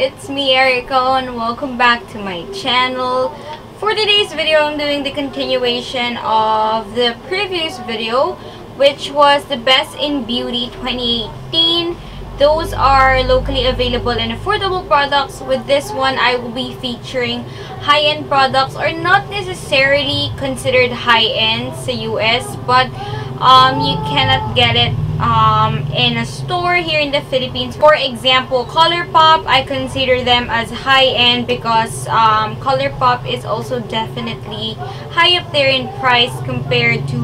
it's me Erica and welcome back to my channel. For today's video, I'm doing the continuation of the previous video, which was the Best in Beauty 2018. Those are locally available and affordable products. With this one, I will be featuring high-end products, or not necessarily considered high-end sa US, but you cannot get it in a store here in the Philippines. For example, ColourPop, I consider them as high-end because ColourPop is also definitely high up there in price compared to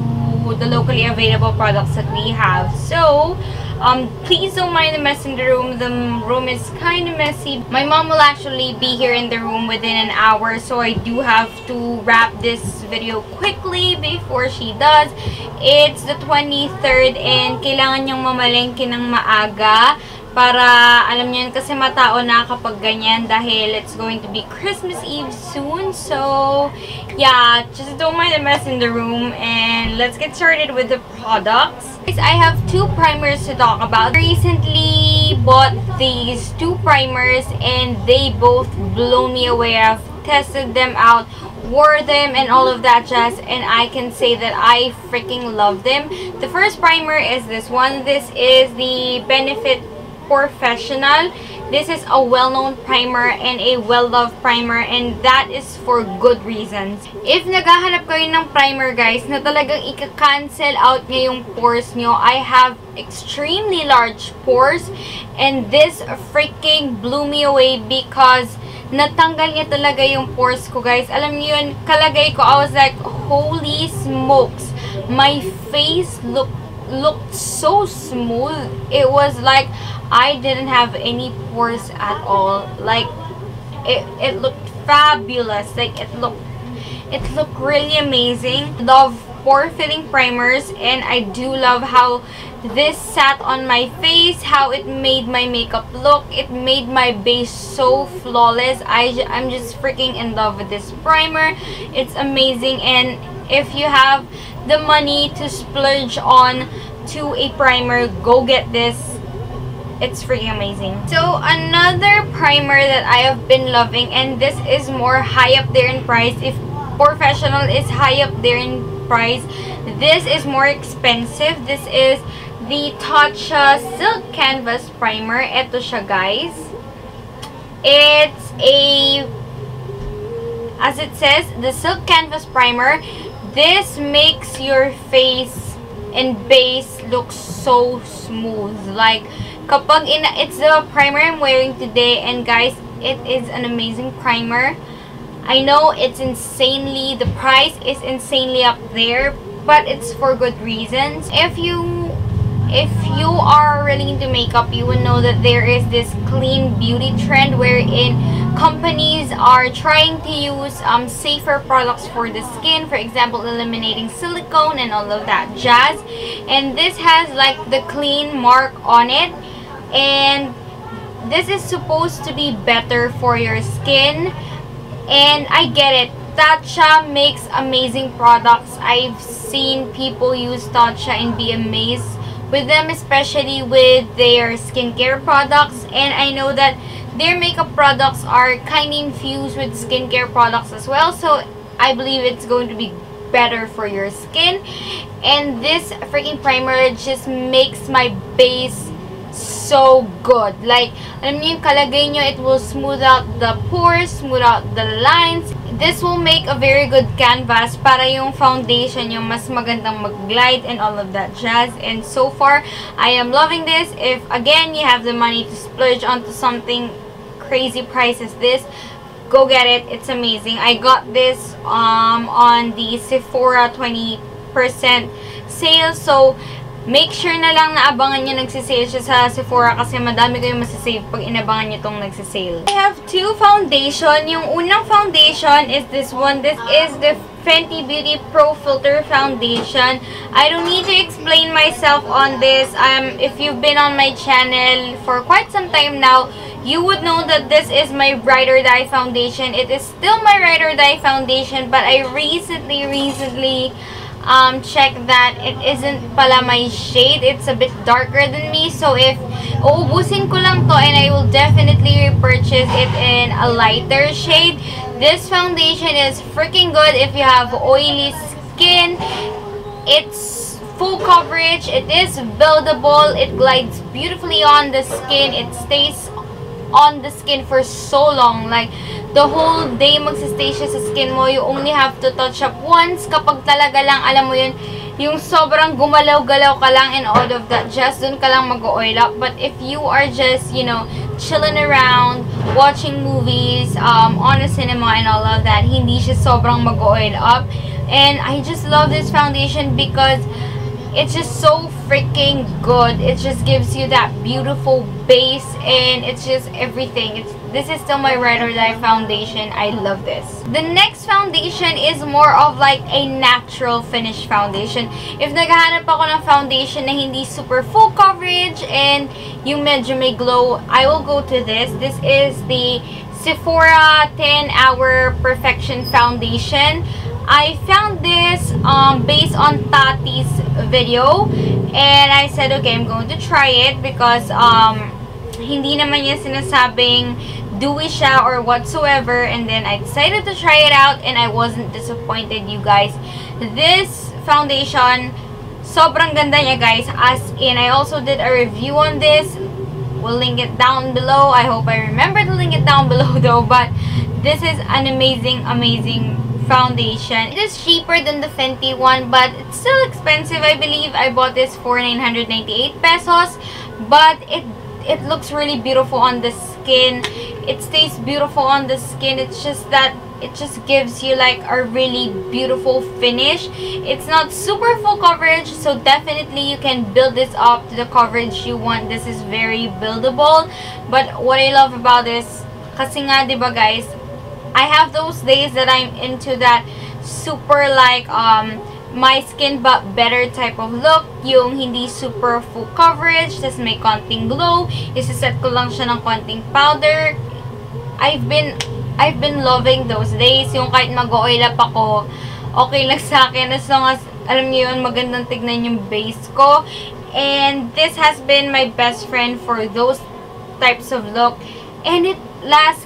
the locally available products that we have. So please don't mind the mess in the room. The room is kind of messy. My mom will actually be here in the room within an hour, so I do have to wrap this video quickly before she does. It's the 23rd and kailangan niyong mamalengke ng maaga para, alam niyo yun, kasi matao na kapag ganyan dahil it's going to be Christmas Eve soon. So yeah, just don't mind the mess in the room and let's get started with the products. I have two primers to talk about. I recently bought these two primers and they both blow me away. I've tested them out, wore them and all of that jazz, and I can say that I freaking love them. The first primer is this one. This is the Benefit Porefessional. This is a well-known primer and a well-loved primer, and that is for good reasons. If naghahanap kayo ng primer, guys, na talagang ika-cancel out niya yung pores nyo, I have extremely large pores, and this freaking blew me away because natanggal niya talaga yung pores ko, guys. Alam niyo yun, kalagay ko, I was like, holy smokes, my face looked so smooth. It was like I didn't have any pores at all. Like it looked fabulous. Like it looked really amazing. Love pore filling primers, and I do love how this sat on my face, how it made my makeup look. It made my base so flawless. I'm just freaking in love with this primer. It's amazing, and if you have the money to splurge on to a primer, go get this. It's freaking amazing. So another primer that I have been loving, and this is more high up there in price. If Porefessional is high up there in price, this is more expensive. This is the Tatcha Silk Canvas Primer. Ito siya, guys. It's a, as it says, the Silk Canvas Primer. This makes your face and base look so smooth. Like kapag it's the primer I'm wearing today, and guys, it is an amazing primer. I know it's insanely, the price is insanely up there, but it's for good reasons. If you are really into makeup, you will know that there is this clean beauty trend wherein companies are trying to use safer products for the skin. For example, eliminating silicone and all of that jazz. And this has like the clean mark on it, and this is supposed to be better for your skin, and I get it. Tatcha makes amazing products. I've seen people use Tatcha and be amazed with them, especially with their skincare products, and I know that their makeup products are kind of infused with skincare products as well, so I believe it's going to be better for your skin. And this freaking primer just makes my base so good. Like, alam niyo yung kalagay nyo, it will smooth out the pores, smooth out the lines. This will make a very good canvas para yung foundation yung mas magandang mag-glide and all of that jazz. And so far, I am loving this. If again you have the money to splurge onto something crazy price as this, go get it. It's amazing. I got this on the Sephora 20% sale, so make sure na lang na abangan nyo nagsisale siya sa Sephora kasi madami kayong masisave pag inabangan nyo itong nagsisale. I have two foundation. Yung unang foundation is this one. This is the Fenty Beauty Pro Filtr Foundation. I don't need to explain myself on this. If you've been on my channel for quite some time now, you would know that this is my Ride or Die foundation. It is still my Ride or Die foundation, but I recently check that it isn't pala my shade. It's a bit darker than me. So if uubusin ko lang to, and I will definitely repurchase it in a lighter shade. This foundation is freaking good if you have oily skin. It's full coverage. It is buildable. It glides beautifully on the skin. It stays on the skin for so long. Like, the whole day magsistay siya sa skin mo. You only have to touch up once. Kapag talaga lang, alam mo yun, yung sobrang gumalaw-galaw ka lang and all of that, just dun ka lang mag-oil up. But if you are just, you know, chilling around, watching movies, on the cinema and all of that, hindi siya sobrang mag-oil up. And I just love this foundation because it's just so freaking good. It just gives you that beautiful base, and it's just everything. This is still my ride or die foundation. I love this. The next foundation is more of like a natural finish foundation. If naghahanap ako ng foundation na hindi super full coverage and yung medyo may glow, I will go to this. This is the Sephora 10-Hour Perfection Foundation. I found this based on Tati's video, and I said, okay, I'm going to try it because hindi naman niya sinasabing dewy siya or whatsoever. And then I decided to try it out, and I wasn't disappointed, you guys. This foundation, sobrang ganda niya, guys. As in, I also did a review on this. We'll link it down below. I hope I remember to link it down below though. But this is an amazing foundation. It is cheaper than the Fenty one, but it's still expensive. I believe I bought this for 998 pesos, but it looks really beautiful on the skin. It stays beautiful on the skin. It's just that it just gives you like a really beautiful finish. It's not super full coverage, so definitely you can build this up to the coverage you want. This is very buildable. But what I love about this, kasi nga, diba guys, I have those days that I'm into that super like my skin but better type of look, yung hindi super full coverage, tas may konting glow, isiset ko lang siya ng konting powder. I've been loving those days, yung kahit mag-oil up ako, okay lang sa akin as long as, alam niyo yun, magandang tignan yung base ko. And this has been my best friend for those types of look, and it lasts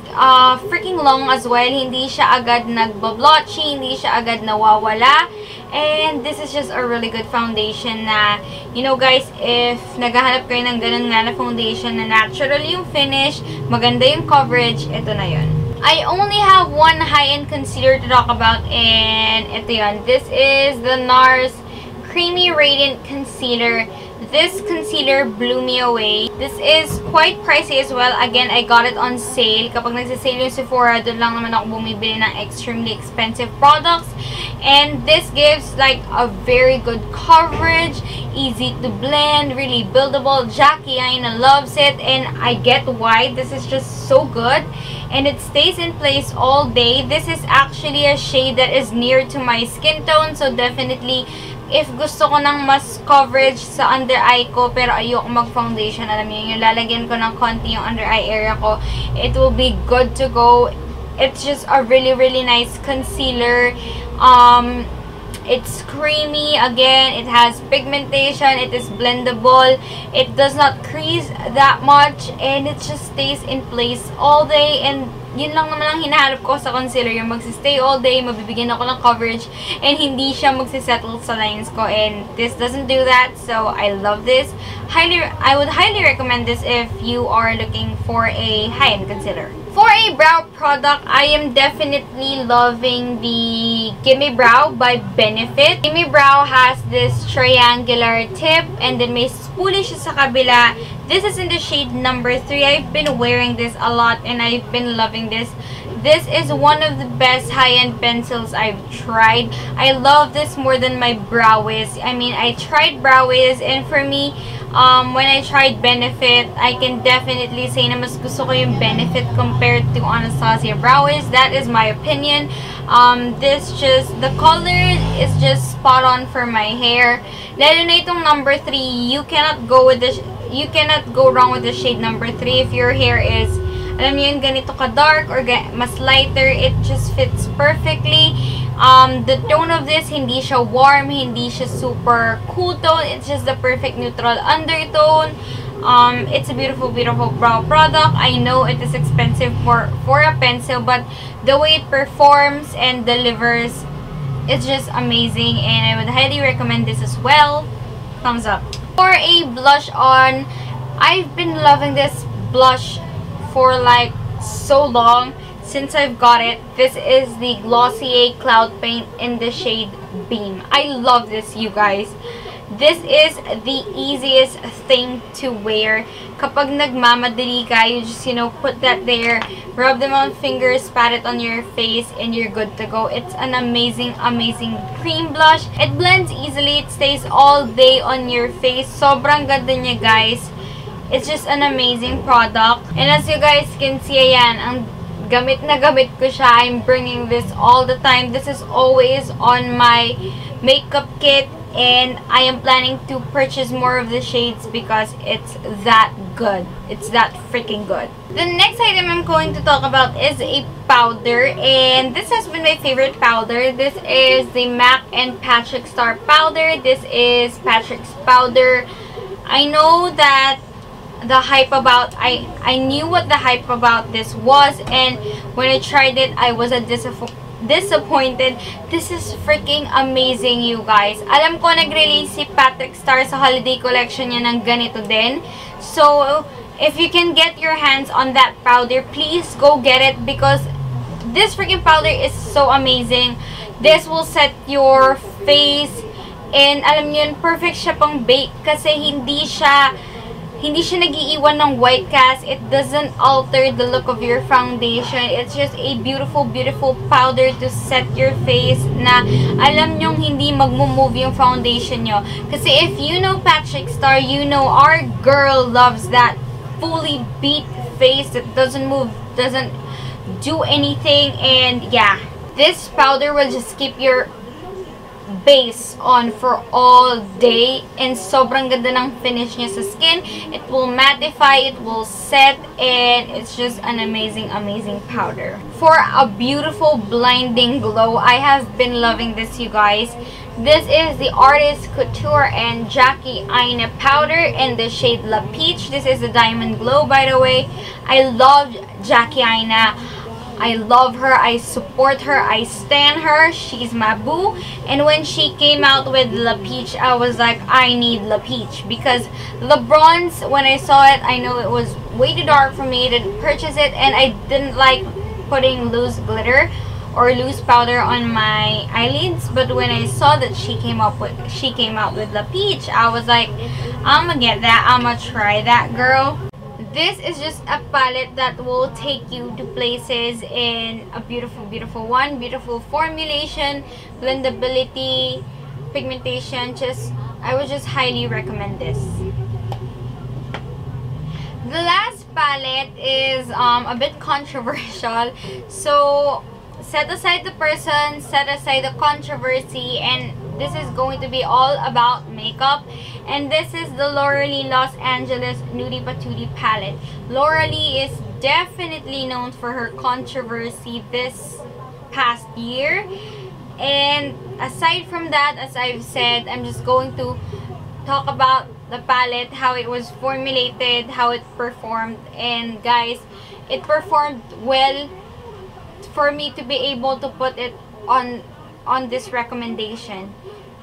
freaking long as well. Hindi siya agad nagbablotchy, hindi siya agad nawawala. And this is just a really good foundation na, you know guys, if naghahanap kayo ng ganun nga na foundation na natural yung finish, maganda yung coverage, ito na yun. I only have one high-end concealer to talk about, and ito yun. This is the Nars Creamy Radiant Concealer. This concealer blew me away. This is quite pricey as well. Again, I got it on sale. Kapag nagsisale yung Sephora, doon lang naman ako bumibili ng extremely expensive products. And this gives like a very good coverage, easy to blend, really buildable. Jackie Aina loves it, and I get why. This is just so good. And it stays in place all day. This is actually a shade that is near to my skin tone, so definitely if gusto ko ng mas coverage sa under eye ko pero ayoko mag-foundation, alam niyo, yung lalagyan ko ng konti yung under eye area ko, it will be good to go. It's just a really nice concealer. It's creamy. Again, it has pigmentation. It is blendable. It does not crease that much, and it just stays in place all day. And yun lang naman ang hinahanap ko sa concealer, yung magsistay all day, mabibigyan ako ng coverage, and hindi siya magsisettle sa lines ko. And this doesn't do that, so I love this. I would highly recommend this if you are looking for a high-end concealer. For a brow product, I am definitely loving the Gimme Brow by Benefit. Gimme Brow has this triangular tip, and then may spoolie siya sa kabila. This is in the shade number 3. I've been wearing this a lot, and I've been loving this. This is one of the best high-end pencils I've tried. I love this more than my Brow Wiz. I mean, I tried Brow Wiz, and for me, when I tried Benefit, I can definitely say na mas gusto ko yung Benefit compared to Anastasia Brow Wiz. That is my opinion. The color is just spot on for my hair. Lalo na itong number 3, you cannot go wrong with the shade number 3 if your hair is, alam niyo yun, ganito ka dark or mas lighter. It just fits perfectly. The tone of this, hindi siya warm, hindi siya super cool tone. It's just the perfect neutral undertone. It's a beautiful, beautiful brow product. I know it is expensive for a pencil, but the way it performs and delivers, it's just amazing, and I would highly recommend this as well. Thumbs up. For a blush on, I've been loving this blush for like so long since I've got it. This is the Glossier Cloud Paint in the shade Beam. I love this, you guys. This is the easiest thing to wear. Kapag nagmamadali ka, you just, you know, put that there, rub them on fingers, pat it on your face, and you're good to go. It's an amazing, amazing cream blush. It blends easily. It stays all day on your face. Sobrang ganda niya, guys. It's just an amazing product. And as you guys can see, ayan, ang gamit na gamit ko siya. I'm bringing this all the time. This is always on my makeup kit. And I am planning to purchase more of the shades because it's that good. It's that freaking good. The next item I'm going to talk about is a powder. And this has been my favorite powder. This is the MAC and Patrickstarrr powder. This is Patrick's powder. I know that the hype about, I knew what the hype about this was. And when I tried it, I was disappointed. This is freaking amazing, you guys. Alam ko nag-release si Patrickstarrr sa holiday collection niya ng ganito din. So, if you can get your hands on that powder, please go get it because this freaking powder is so amazing. This will set your face, and alam niyo yun, perfect siya pang bake kasi hindi siya nag-iiwan ng white cast. It doesn't alter the look of your foundation. It's just a beautiful, beautiful powder to set your face na alam nyong hindi magmo-move yung foundation nyo. Kasi if you know Patrickstarrr, you know our girl loves that fully beat face that doesn't move, doesn't do anything. And yeah, this powder will just keep your base on for all day, and sobrang ganda ng finish niya sa skin. It will mattify, it will set, and it's just an amazing, amazing powder. For a beautiful blinding glow, I have been loving this, you guys. This is the Artist Couture and Jackie Aina powder in the shade La Peach. This is the Diamond Glow, by the way. I love Jackie Aina. I love her, I support her, I stan her, she's my boo. And when she came out with La Peach, I was like, I need La Peach. Because the bronze, when I saw it, I know it was way too dark for me, I didn't purchase it. And I didn't like putting loose glitter or loose powder on my eyelids. But when I saw that she came out with La Peach, I was like, I'ma get that, I'ma try that, girl. This is just a palette that will take you to places in a beautiful, beautiful one. Beautiful formulation, blendability, pigmentation. I would just highly recommend this. The last palette is a bit controversial. So, set aside the person, set aside the controversy, and this is going to be all about makeup. And this is the Laura Lee Los Angeles Nudie Patootie palette. Laura Lee is definitely known for her controversy this past year. And aside from that, as I've said, I'm just going to talk about the palette, how it was formulated, how it performed. And guys, it performed well for me to be able to put it on this recommendation.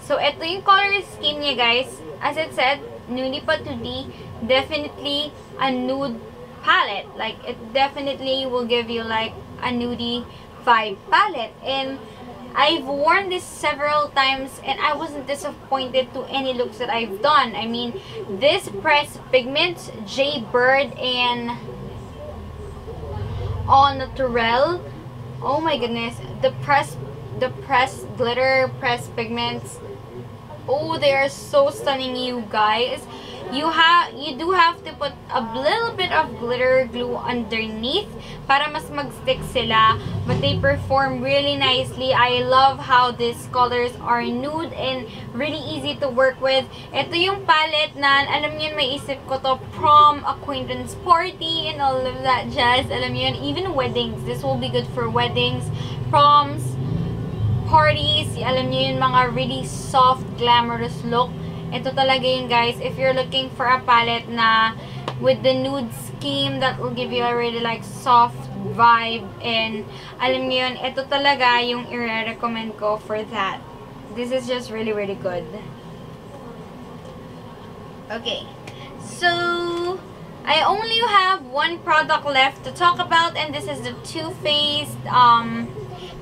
So, ito yung color scheme niya, guys. As it said, Nudie Patootie, definitely a nude palette. Like, it definitely will give you like a nudie vibe palette. And I've worn this several times and I wasn't disappointed to any looks that I've done. I mean, this pressed pigments, J Bird and All Natural. Oh my goodness, the pressed glitter, pressed pigments. Oh, they are so stunning, you guys. You do have to put a little bit of glitter glue underneath para mas mag-stick sila, but they perform really nicely. I love how these colors are nude and really easy to work with. Ito yung palette na, alam niyo, may isip ko to, prom, acquaintance party, and all of that jazz. Alam niyo, even weddings. This will be good for weddings, proms, parties, alam nyo yun, mga really soft, glamorous look. Ito talaga yun, guys. If you're looking for a palette na with the nude scheme that will give you a really like soft vibe, and alam nyo yun, ito talaga yung i-recommend ko for that. This is just really, really good. Okay. So, I only have one product left to talk about, and this is the Too Faced,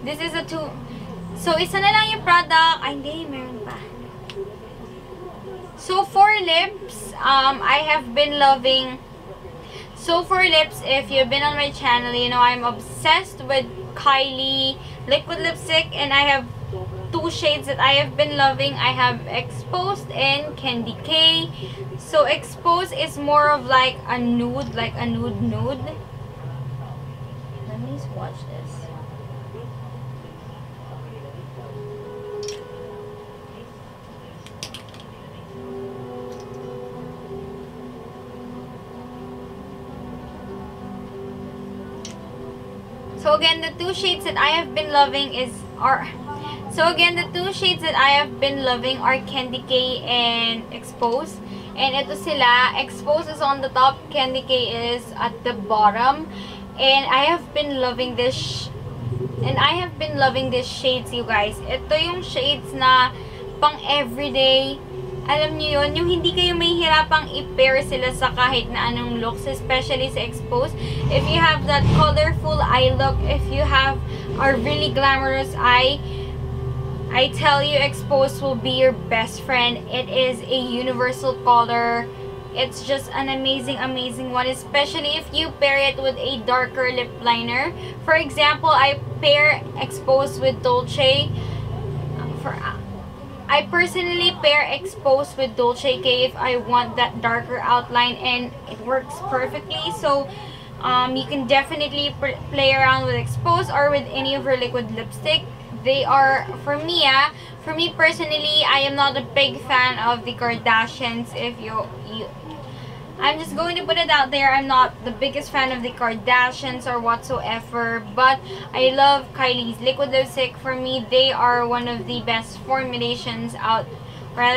this is a so, isa na lang yung product. Ay, hindi, meron pa. So, for lips, I have been loving, so for lips, if you've been on my channel, you know, I'm obsessed with Kylie liquid lipstick, and I have two shades that I have been loving. I have Exposed and Candy K. So Exposed is more of like a nude, like a nude. Let me swatch this. So again, the two shades that I have been loving are Candy K and Exposed. And ito sila, Exposed is on the top, Candy K is at the bottom. And I have been loving this shades, you guys. Ito yung shades na pang everyday. Alam niyo yun, yung hindi kayo mahihirapang i-pair sila sa kahit na anong looks, especially sa Exposed. If you have that colorful eye look, if you have a really glamorous eye, I tell you, Exposed will be your best friend. It is a universal color. It's just an amazing, amazing one, especially if you pair it with a darker lip liner. For example, I pair Exposed with Dolce. I personally pair Exposed with Dolce K if I want that darker outline, and it works perfectly. So, you can definitely play around with Exposed or with any of her liquid lipstick. They are, for me personally, I am not a big fan of the Kardashians. I'm just going to put it out there, I'm not the biggest fan of the Kardashians or whatsoever, but I love Kylie's liquid lipstick. For me, they are one of the best formulations out. Her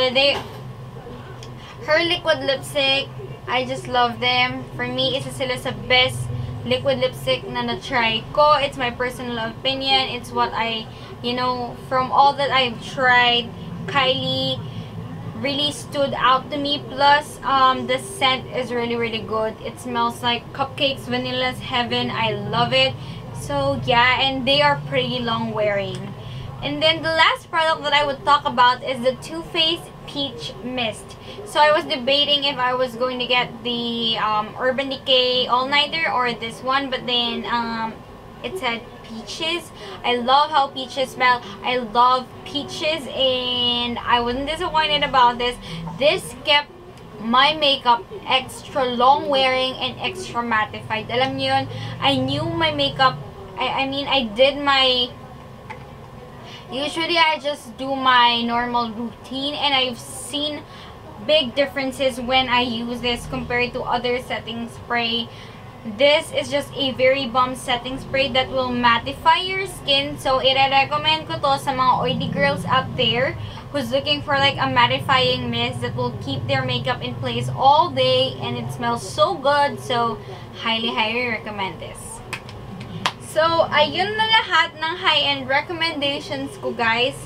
liquid lipstick, I just love them. For me, isa sila sa best liquid lipstick na na-try ko. It's my personal opinion. It's what from all that I've tried, Kylie really stood out to me. Plus, the scent is really, really good. It smells like cupcakes, vanilla's heaven. I love it. So, yeah, and they are pretty long wearing. And then the last product that I would talk about is the Too Faced Peach Mist. So I was debating if I was going to get the Urban Decay All Nighter or this one, but then it said peaches. I love how peaches smell. I love peaches, and I wasn't disappointed about this. This kept my makeup extra long wearing and extra mattified. Alam niyo yun, I knew my makeup, I did my, usually I just do my normal routine, and I've seen big differences when I use this compared to other setting spray. This is just a very bomb setting spray that will mattify your skin. So, i-recommend ko to sa mga oily girls out there who's looking for like a mattifying mist that will keep their makeup in place all day, and it smells so good. So, highly, highly recommend this. So, ayun na lahat ng high-end recommendations ko, guys.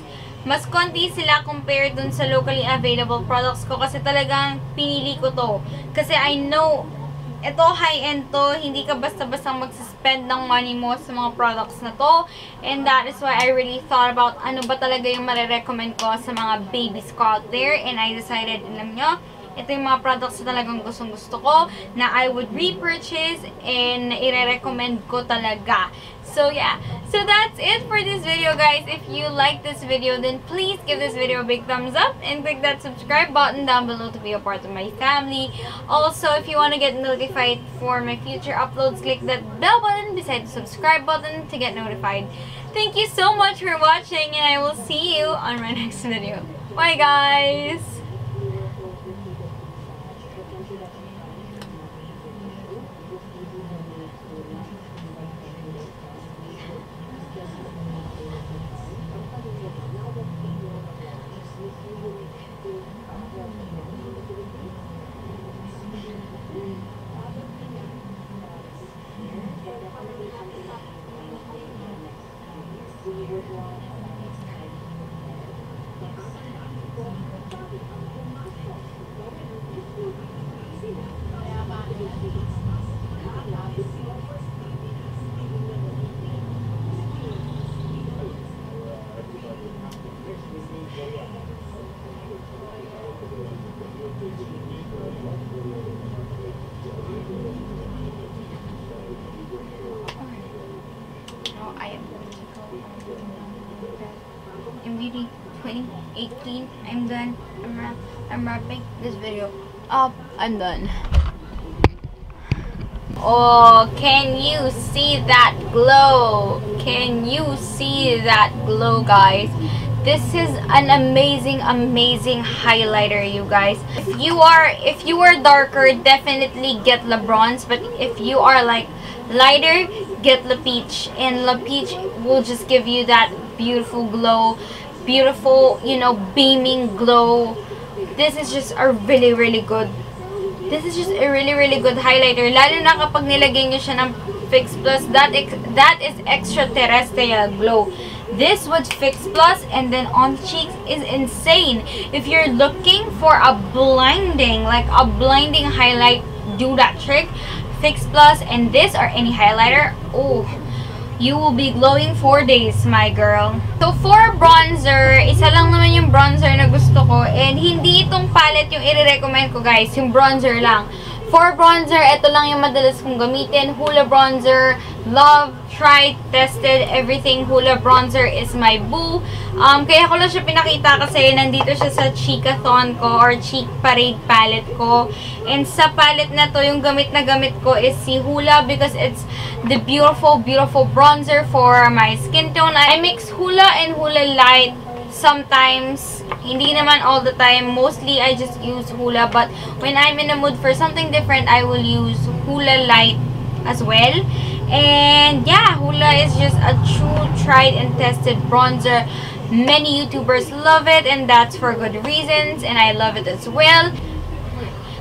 Mas konti sila compared dun sa locally available products ko kasi talagang pinili ko to. Kasi I know ito, high-end to, hindi ka basta-basta magsuspend ng money mo sa mga products na to. And that is why I really thought about ano ba talaga yung marirecommend ko sa mga babies ko out there. And I decided, alam nyo, ito yung mga products na talagang gustong-gusto ko na I would repurchase and i-recommend ko talaga. So, yeah. So, that's it for this video, guys. If you like this video, then please give this video a big thumbs up and click that subscribe button down below to be a part of my family. Also, if you want to get notified for my future uploads, click that bell button beside the subscribe button to get notified. Thank you so much for watching, and I will see you on my next video. Bye, guys! clean. I'm done. I'm wrapping this video up. I'm done. Oh, can you see that glow? Can you see that glow, guys? This is an amazing highlighter, you guys. If you are darker, definitely get La Bronze, but if you are like lighter, get La Peach, and La Peach will just give you that beautiful glow, beautiful, you know, beaming glow. This is just a really good highlighter, lalo na kapag nilagay nyo siya ng Fix Plus. That is extraterrestrial glow. This with Fix Plus and then on the cheeks is insane. If you're looking for a blinding highlight, do that trick. Fix Plus and this or any highlighter, oh, you will be glowing for days, my girl. So for bronzer, isa lang naman yung bronzer na gusto ko, and hindi itong palette yung i-recommend ko, guys, yung bronzer lang. For bronzer, ito lang yung madalas kong gamitin. Hoola bronzer. Love, tried, tested, everything. Hoola bronzer is my boo. Kaya ko lang siya pinakita kasi nandito siya sa Cheekathon ko or Cheek Parade palette ko. And sa palette na to, yung gamit na gamit ko is si Hoola because it's the beautiful bronzer for my skin tone. I mix Hoola and Hoola Light. Sometimes, hindi naman all the time. Mostly, I just use Hoola. But when I'm in the mood for something different, I will use Hoola Light as well. And yeah, Hoola is just a true tried and tested bronzer. Many YouTubers love it, and that's for good reasons. And I love it as well.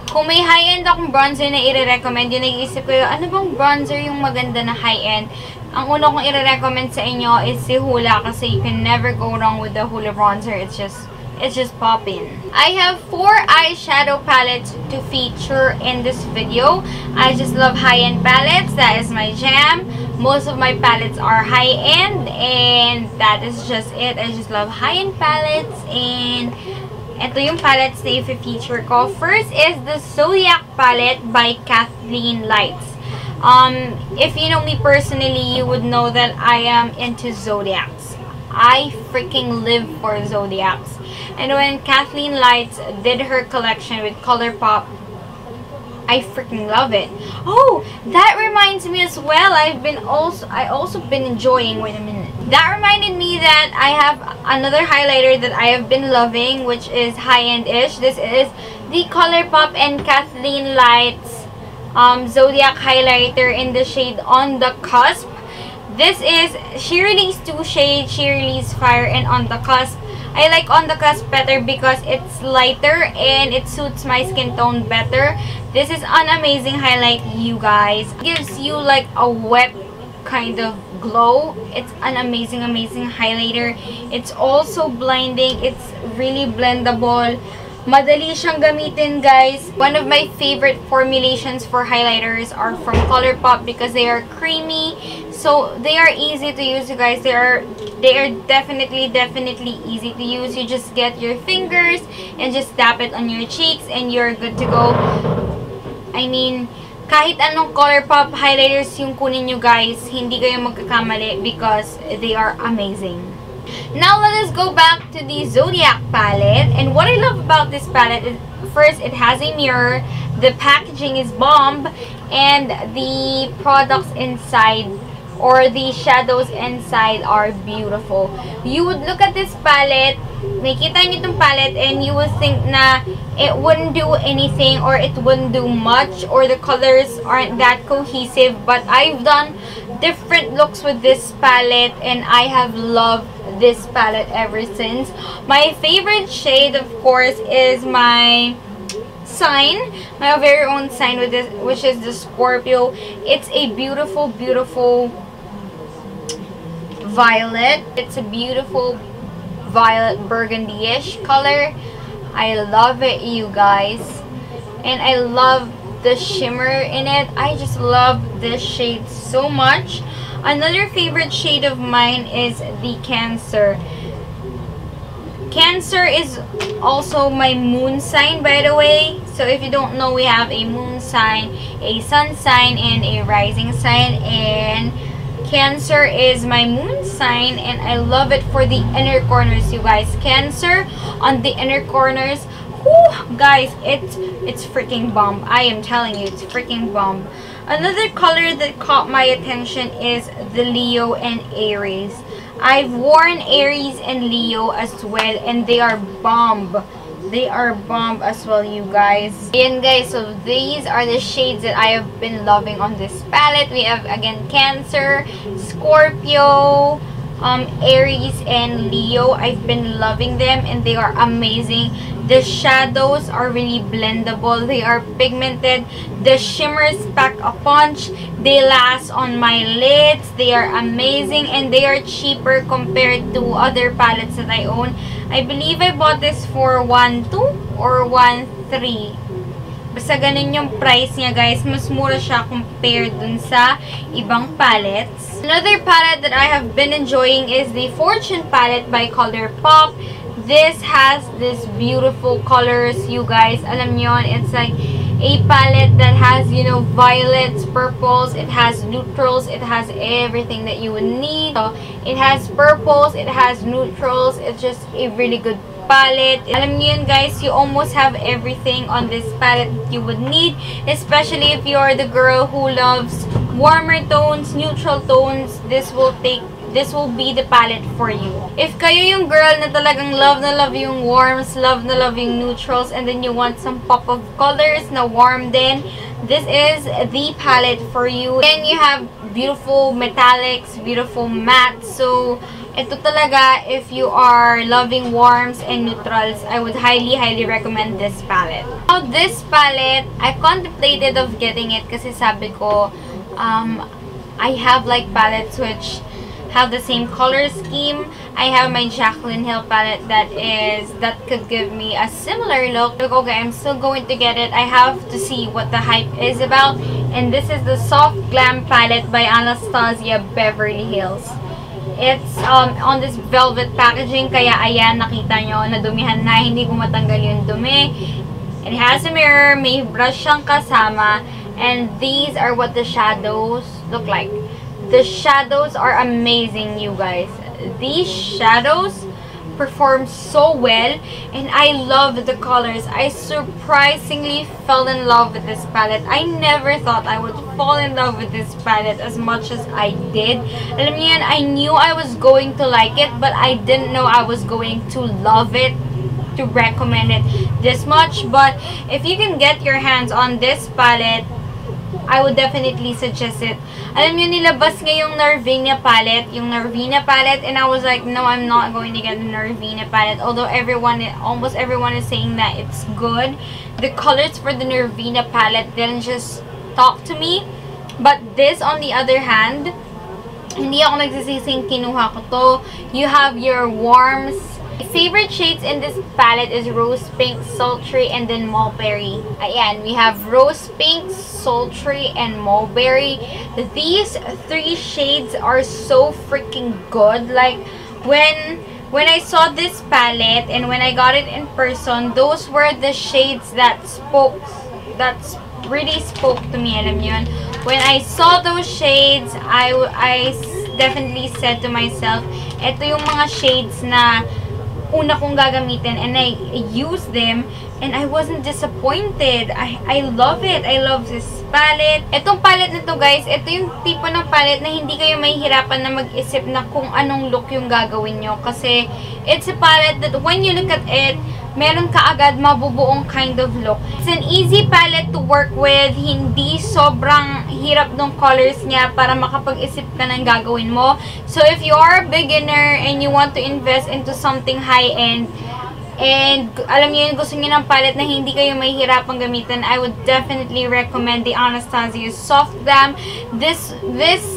Kung may high-end akong bronzer na i-recommend, yung nag-iisip ko yung, ano bang bronzer yung maganda na high-end? Ang una kong i-recommend sa inyo is si Hoola kasi you can never go wrong with the Hoola bronzer. It's just popping. I have 4 eyeshadow palettes to feature in this video. I just love high-end palettes. That is my jam. Most of my palettes are high-end, and that is just it. I just love high-end palettes, and ito yung palettes na i-feature ko. First is the Zodiac palette by Kathleen Lights. If you know me personally, you would know that I am into Zodiacs. I freaking live for Zodiacs. And when Kathleen Lights did her collection with ColourPop, I freaking love it. Oh, that reminds me as well. I also been enjoying. Wait a minute. That reminded me that I have another highlighter that I have been loving, which is high-end-ish. This is the ColourPop and Kathleen Lights Zodiac highlighter in the shade On the Cusp. This is, she released 2 shades. She released Fire and On the Cusp. I like On the Cusp better because it's lighter and it suits my skin tone better. This is an amazing highlight, you guys. It gives you like a wet kind of glow. It's an amazing highlighter. It's also blinding. It's really blendable. Madali siyang gamitin, guys. One of my favorite formulations for highlighters are from ColourPop because they are creamy. So they are easy to use, you guys. They are definitely easy to use. You just get your fingers and just tap it on your cheeks and you're good to go. I mean, kahit anong ColourPop highlighters yung kunin nyo, guys, hindi kayo magkakamali because they are amazing. Now let us go back to the Zodiac palette. And what I love about this palette is, first, it has a mirror. The packaging is bomb. And the products inside, or the shadows inside, are beautiful. You would look at this palette, makita nyo itong palette, and you would think na it wouldn't do anything, or it wouldn't do much, or the colors aren't that cohesive. But I've done different looks with this palette, and I have loved this palette ever since. My favorite shade, of course, is my sign, my very own sign with this, which is the Scorpio. It's a beautiful violet. It's a beautiful violet burgundy-ish color. I love it, you guys, and I love the shimmer in it. I just love this shade so much. Another favorite shade of mine is the Cancer. Cancer is also my moon sign, by the way. So if you don't know, we have a moon sign, a sun sign, and a rising sign. And Cancer is my moon sign, and I love it for the inner corners, you guys. Cancer on the inner corners. Whew, guys, it's freaking bomb. I am telling you, it's freaking bomb. Another color that caught my attention is the Leo and Aries. I've worn Aries and Leo as well, and they are bomb. They are bomb as well, you guys. Ayan guys, so these are the shades that I have been loving on this palette. We have again Cancer, Scorpio, Aries, and Leo. I've been loving them, and they are amazing. The shadows are really blendable. They are pigmented. The shimmers pack a punch. They last on my lids. They are amazing, and they are cheaper compared to other palettes that I own. I believe I bought this for 1.2 or 1.3. Basta ganun yung price niya, guys. Mas mura siya compared dun sa ibang palettes. Another palette that I have been enjoying is the Fortune palette by ColourPop. This has this beautiful colors, you guys. Alam nyo, it's like a palette that has, you know, violets, purples, it has neutrals, it has everything that you would need. So, it has purples, it has neutrals. It's just a really good palette. Alam nyo yun, guys, you almost have everything on this palette that you would need, especially if you are the girl who loves warmer tones, neutral tones. This will be the palette for you. If kayo yung girl na talagang love na love yung warms, love na love yung neutrals, and then you want some pop of colors na warm din, this is the palette for you. And you have beautiful metallics, beautiful mattes. So, ito talaga, if you are loving warms and neutrals, I would highly recommend this palette. Now, this palette, I contemplated of getting it kasi sabi ko, I have like palettes which have the same color scheme. I have my Jaclyn Hill palette that could give me a similar look. Okay, I'm still going to get it. I have to see what the hype is about. And this is the Soft Glam palette by Anastasia Beverly Hills. It's on this velvet packaging, kaya ayan, nakita nyo, nadumihan na, hindi ko matanggal yung dumi. It has a mirror, may brush siyang kasama, and these are what the shadows look like. The shadows are amazing, you guys. These shadows perform so well, and I love the colors. I surprisingly fell in love with this palette. I never thought I would fall in love with this palette as much as I did. Alam niyo yan, I knew I was going to like it, but I didn't know I was going to love it, to recommend it this much. But if you can get your hands on this palette, I would definitely suggest it. Alam nyo, nilabas nga yung Narvina palette, and I was like, no, I'm not going to get the Narvina palette. Although almost everyone is saying that it's good. The colors for the Narvina palette didn't just talk to me. But this, on the other hand, hindi ako nagsisising kinuha ko to. You have your warms. My favorite shades in this palette is Rose Pink, Sultry, and then Mulberry. Ayan, we have Rose Pink, Sultry, and Mulberry. These three shades are so freaking good. Like, when I saw this palette and when I got it in person, those were the shades that really spoke to me. Alam yun? When I saw those shades, I definitely said to myself, eto yung mga shades na una kong gagamitin, and I used them and I wasn't disappointed. I love it. I love this palette. Itong palette na to, guys, ito yung tipo ng palette na hindi kayo mahihirapan na mag-isip na kung anong look yung gagawin nyo. Kasi it's a palette that when you look at it, meron ka agad mabubuong kind of look. It's an easy palette to work with. Hindi sobrang hirap ng colors niya para makapag-isip ka ng gagawin mo. So if you are a beginner and you want to invest into something high-end, and alam niyo yung gusto niyo ng palette na hindi kayo mahihirapang gamitin, I would definitely recommend the Anastasia Soft Glam. This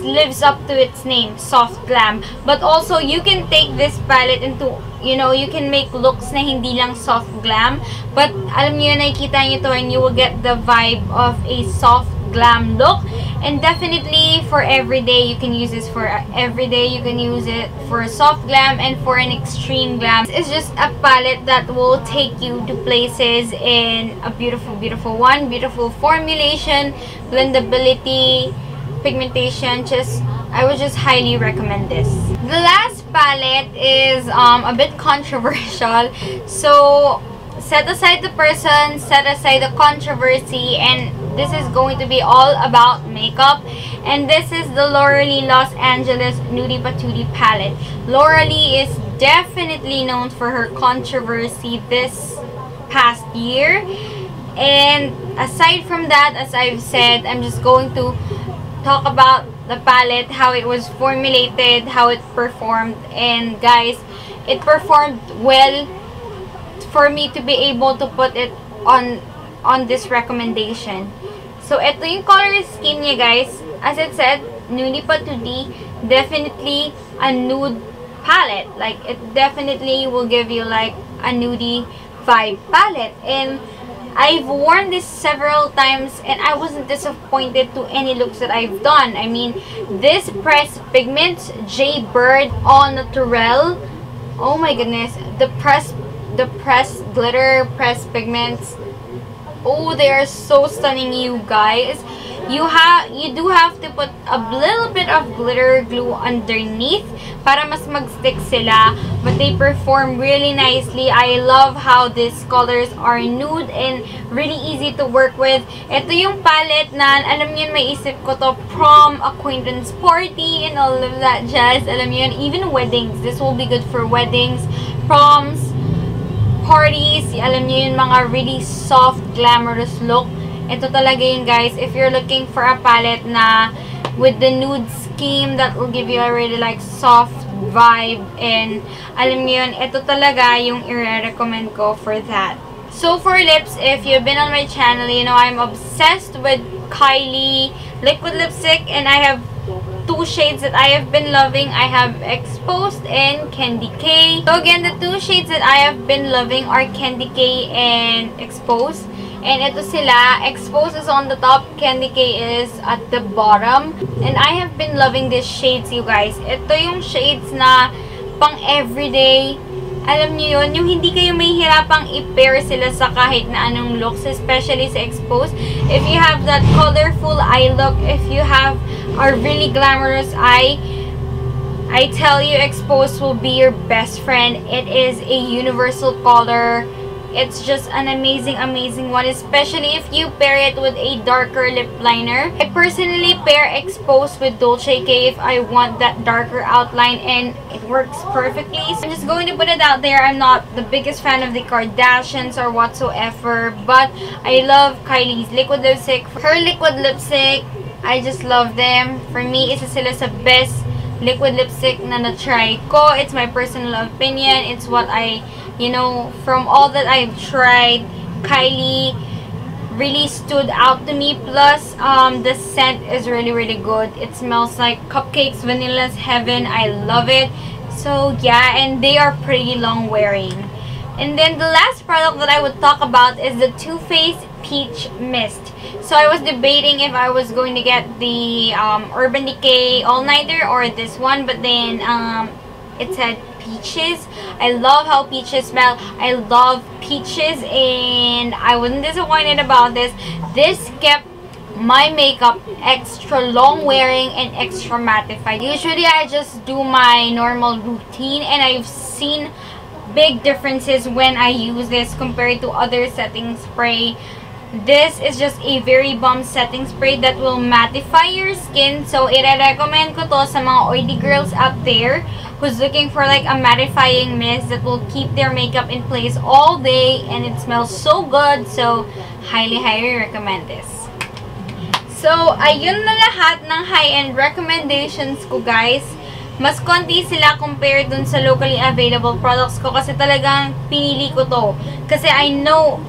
lives up to its name, Soft Glam. But also, you can take this palette into, you know, you can make looks na hindi lang soft glam. But alam niyo, nakikita niyo to and you will get the vibe of a soft glam look. And definitely for everyday, you can use this for everyday. You can use it for a soft glam and for an extreme glam. It's just a palette that will take you to places in a beautiful, beautiful one. Beautiful formulation, blendability, pigmentation, just I would just highly recommend this. The last palette is a bit controversial. So, set aside the person, set aside the controversy, and this is going to be all about makeup. And this is the Lauralee Los Angeles Nudie Patootie palette. Lauralee is definitely known for her controversy this past year. And aside from that, as I've said, I'm just going to talk about the palette, how it was formulated, how it performed. And guys, it performed well for me to be able to put it on this recommendation. So, ito yung color scheme niya, guys. As it said, Nudie Patootie, definitely a nude palette. Like, it definitely will give you like a nudie vibe palette. And I've worn this several times and I wasn't disappointed to any looks that I've done. I mean, this pressed pigments, J Bird All Natural. Oh my goodness, the pressed glitter, pressed pigments. Oh, they are so stunning, you guys. You do have to put a little bit of glitter glue underneath para mas mag-stick sila, but they perform really nicely. I love how these colors are nude and really easy to work with. Ito yung palette na, alam niyo, may isip ko to, prom, acquaintance party, and all of that jazz. Alam niyo, even weddings. This will be good for weddings, proms, parties. Alam niyo yun, mga really soft, glamorous look. Ito talaga yun, guys. If you're looking for a palette na with the nude scheme that will give you a really like soft vibe, and alam niyo yun, ito talaga yung i-recommend ko for that. So for lips, if you've been on my channel, you know I'm obsessed with Kylie liquid lipstick, and I have two shades that I have been loving. I have Exposed and Candy K. So again, the two shades that I have been loving are Candy K and Exposed. And ito sila, Exposed is on the top, Candy K is at the bottom. And I have been loving these shades, you guys. Ito yung shades na pang everyday. Alam niyo yun, yung hindi kayo may hirapang i-pair sila sa kahit na anong looks, especially sa Exposed. If you have that colorful eye look, if you have a really glamorous eye, I tell you, Exposed will be your best friend. It is a universal color. It's just an amazing, amazing one, especially if you pair it with a darker lip liner. I personally pair Exposed with Dolce K if I want that darker outline, and it works perfectly. So I'm just going to put it out there. I'm not the biggest fan of the Kardashians or whatsoever, but I love Kylie's liquid lipstick. Her liquid lipstick, I just love them. For me, isa sila sa best liquid lipstick na na-try ko. It's my personal opinion. It's what I, you know, from all that I've tried, Kylie really stood out to me. Plus, the scent is really, really good. It smells like cupcakes, vanilla's heaven. I love it. So, yeah, and they are pretty long wearing. And then, the last product that I would talk about is the Too Faced Peach Mist. So, I was debating if I was going to get the Urban Decay All-Nighter or this one, but then, it said peaches. I love how peaches smell. I love peaches, and I wasn't disappointed about this. This kept my makeup extra long wearing and extra mattified. Usually, I just do my normal routine, and I've seen big differences when I use this compared to other setting spray. This is just a very bomb setting spray that will mattify your skin. So, i-recommend ko to sa mga oily girls out there who's looking for like a mattifying mist that will keep their makeup in place all day, and it smells so good. So, highly, highly recommend this. So, ayun na lahat ng high-end recommendations ko, guys. Mas konti sila compared dun sa locally available products ko kasi talagang pinili ko to. Kasi I know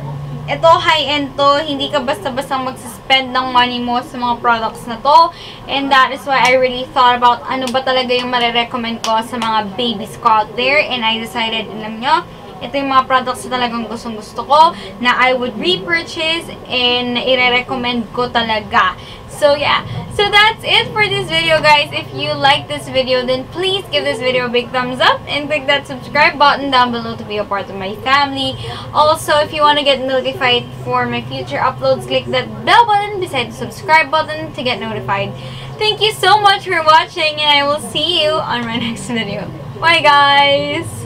ito, high-end to, hindi ka basta-basta mag-spend ng money mo sa mga products na to. And that is why I really thought about ano ba talaga yung marirecommend ko sa mga babies ko out there. And I decided, alam nyo, ito yung mga products na talagang gustong-gusto ko, na I would repurchase, and i-recommend ko talaga. So, yeah. So, that's it for this video, guys. If you like this video, then please give this video a big thumbs up and click that subscribe button down below to be a part of my family. Also, if you want to get notified for my future uploads, click that bell button beside the subscribe button to get notified. Thank you so much for watching, and I will see you on my next video. Bye, guys!